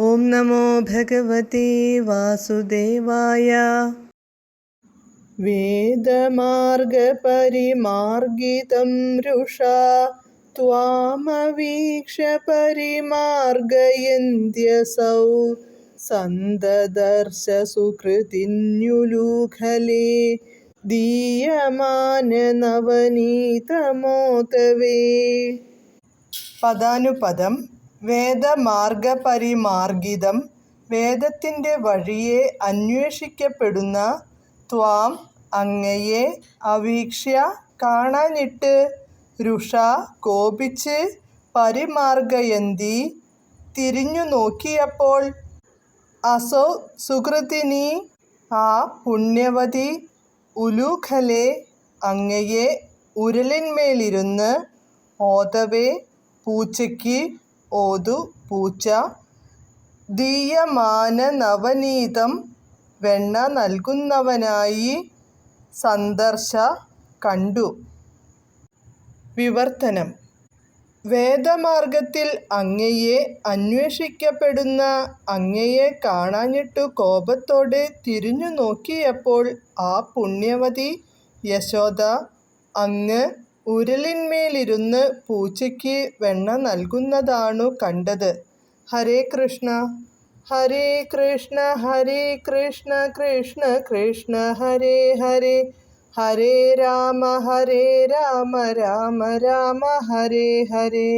ഓം നമോ ഭഗവതേ വാസുദേവായ. വേദമാർഗപരിമാർഗിതം രുഷാ ത്വാമവീക്ഷ്യ പരിമാർഗയന്ത്യസൗ സന്തദർശ സുകൃതിന്യുലൂഖലേ ദീയമാന നവനീതമോതവേ. പദാനുപദം. വേദമാർഗപരിമാർഗിതം, വേദത്തിൻ്റെ വഴിയെ അന്വേഷിക്കപ്പെടുന്ന, ത്വാം അങ്ങയെ, അവീക്ഷ്യ കാണാഞ്ഞിട്ട്, രുഷാ കോപിച്ച്, പരിമാർഗയന്തി തിരിഞ്ഞു നോക്കിയപ്പോൾ, അസൗ സുകൃതിനി ആ പുണ്യവതി, ഉലൂഖലേ അങ്ങയെ ഉരലിന്മേലിരുന്ന്, ഓതവേ പൂച്ചയ്ക്ക്, ഓതു പൂച്ച, ദീയമാന നവനീതം വെണ്ണ നൽകുന്നവനായി, സന്ദർശ കണ്ടു. വിവർത്തനം. വേദമാർഗത്തിൽ അങ്ങയെ അന്വേഷിക്കപ്പെടുന്ന അങ്ങയെ കാണാഞ്ഞിട്ടു കോപത്തോടെ തിരിഞ്ഞു നോക്കിയപ്പോൾ ആ പുണ്യവതി യശോദ അങ്ങ് ഉരലിന്മേലിരുന്ന് പൂച്ചയ്ക്ക് വെണ്ണ നൽകുന്നതാണു കണ്ടത്. ഹരേ കൃഷ്ണ. ഹരേ കൃഷ്ണ ഹരേ കൃഷ്ണ കൃഷ്ണ കൃഷ്ണ ഹരേ ഹരേ, ഹരേ രാമ രാമ രാമ ഹരേ ഹരേ.